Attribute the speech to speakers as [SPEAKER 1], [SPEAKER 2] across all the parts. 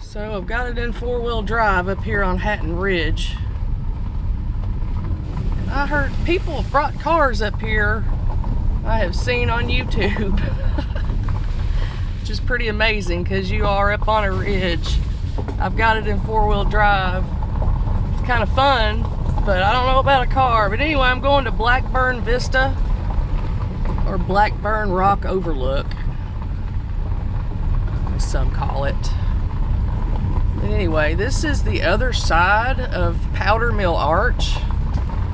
[SPEAKER 1] So I've got it in four-wheel drive up here on Hatton Ridge. And I heard people have brought cars up here I have seen on YouTube. Which is pretty amazing because you are up on a ridge. I've got it in four-wheel drive. It's kind of fun, but I don't know about a car. But anyway, I'm going to Blackburn Vista, or Blackburn Rock Overlook, as some call it. But anyway, this is the other side of Powder Mill Arch.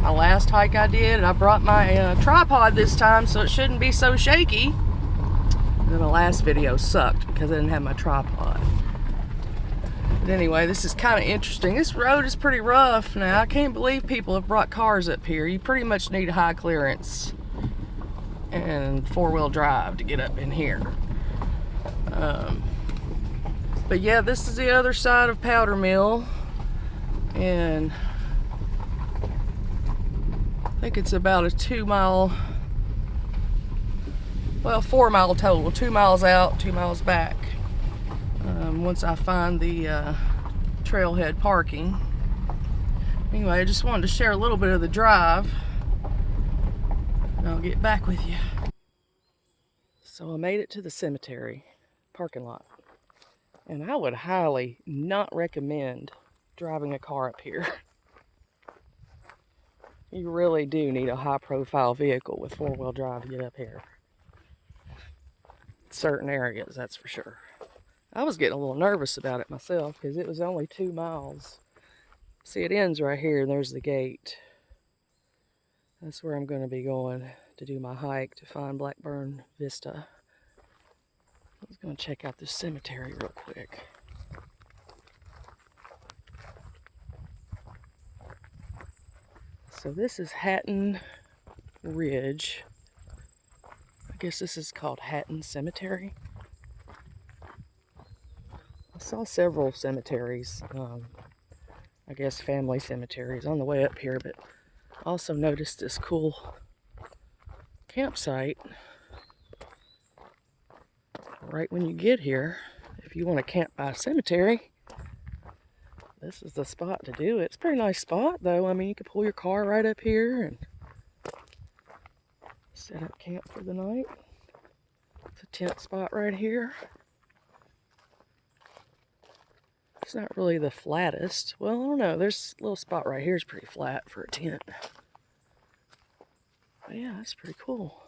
[SPEAKER 1] My last hike I did, and I brought my tripod this time, so it shouldn't be so shaky. And then my last video sucked because I didn't have my tripod. But anyway, this is kind of interesting. This road is pretty rough now. I can't believe people have brought cars up here. You pretty much need high clearance and four-wheel drive to get up in here. But yeah, this is the other side of Powder Mill, and I think it's about a 2 mile, well, 4 mile total, 2 miles out, 2 miles back. Once I find the trailhead parking. Anyway, I just wanted to share a little bit of the drive, and I'll get back with you. So I made it to the cemetery parking lot, and I would highly not recommend driving a car up here. You really do need a high-profile vehicle with four-wheel drive to get up here. Certain areas, that's for sure. I was getting a little nervous about it myself because it was only 2 miles. See, it ends right here, and there's the gate. That's where I'm going to be going to do my hike to find Blackburn Vista. I was going to check out this cemetery real quick. So this is Hatton Ridge. I guess this is called Hatton Cemetery. I saw several cemeteries, I guess family cemeteries on the way up here, but also noticed this cool campsite right when you get here. If you want to camp by a cemetery, this is the spot to do it. It's a pretty nice spot though. I mean, you could pull your car right up here and set up camp for the night. It's a tent spot right here. It's not really the flattest. Well, I don't know. There's a little spot right here is pretty flat for a tent. But yeah, that's pretty cool.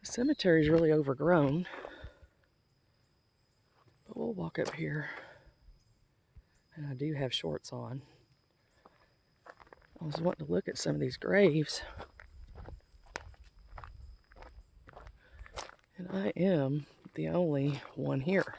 [SPEAKER 1] The cemetery is really overgrown. But we'll walk up here. And I do have shorts on. I was wanting to look at some of these graves. And I am the only one here.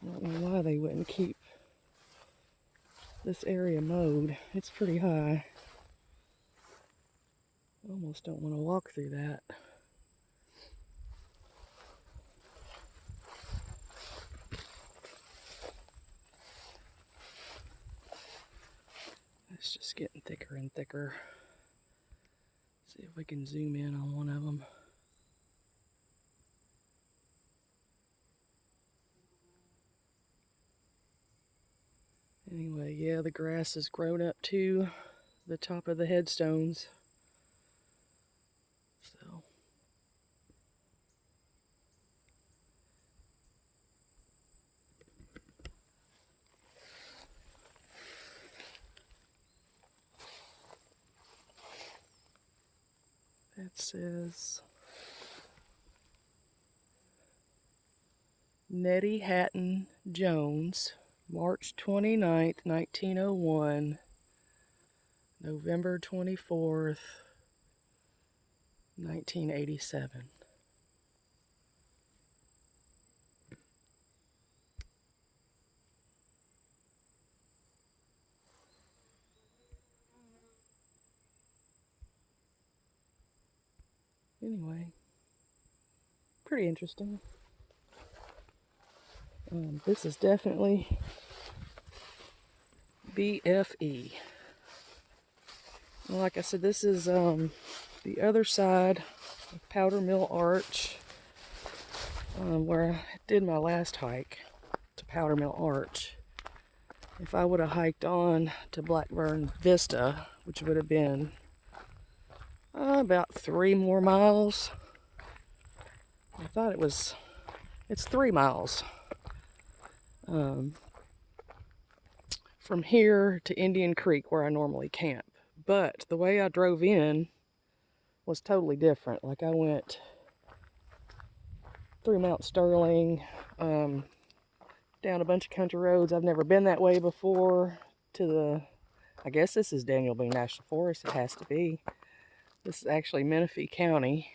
[SPEAKER 1] I don't know why they wouldn't keep this area mowed. It's pretty high. I almost don't want to walk through that. It's just getting thicker and thicker. See if we can zoom in on one of them. Anyway, yeah, the grass has grown up to the top of the headstones. So that says Nettie Hatton Jones, March 29th, 1901, November 24th, 1987. Anyway, pretty interesting. This is definitely BFE. Like I said, this is the other side of Powder Mill Arch, where I did my last hike to Powder Mill Arch. If I would have hiked on to Blackburn Vista, which would have been about 3 more miles. I thought it's 3 miles from here to Indian Creek, where I normally camp. But the way I drove in was totally different. Like, I went through Mount Sterling, down a bunch of country roads. I've never been that way before, to I guess this is Daniel Boone National Forest. It has to be. This is actually Menifee County.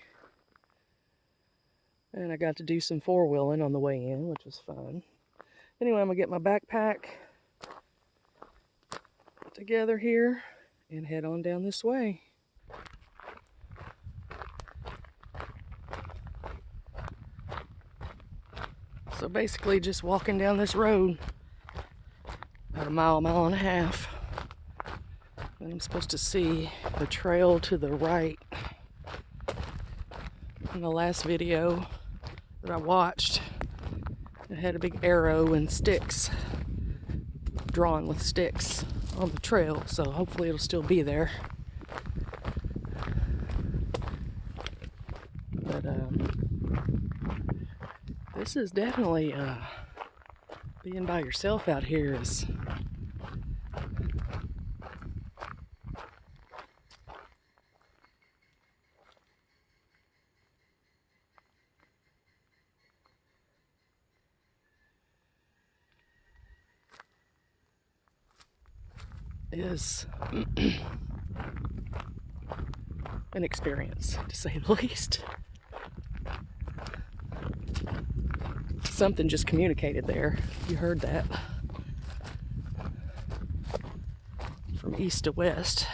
[SPEAKER 1] And I got to do some four-wheeling on the way in, which was fun. Anyway, I'm going to get my backpack together here and head on down this way. So basically just walking down this road about a mile, mile and a half. And I'm supposed to see the trail to the right. In the last video that I watched, it had a big arrow and sticks, drawn with sticks on the trail, so hopefully it'll still be there. But this is definitely being by yourself out here is an experience, to say the least. Something just communicated there. You heard that. From east to west.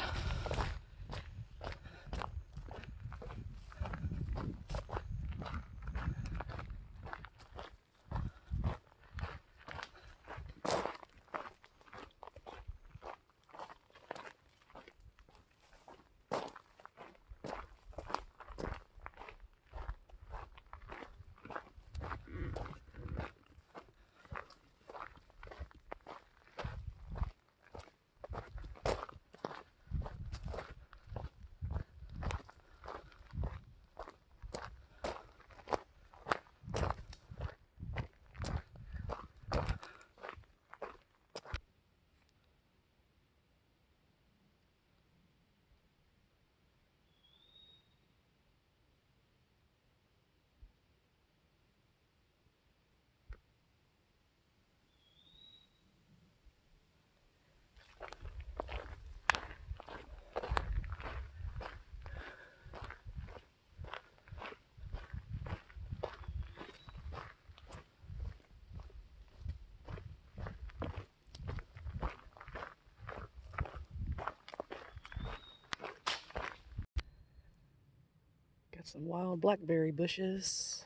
[SPEAKER 1] Got some wild blackberry bushes.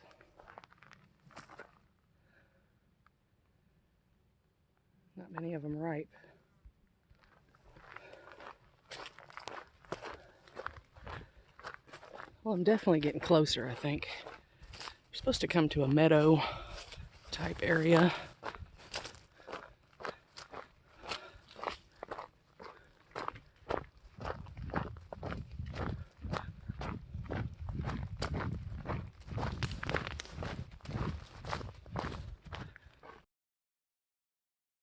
[SPEAKER 1] Not many of them ripe. Well, I'm definitely getting closer, I think. We're supposed to come to a meadow type area.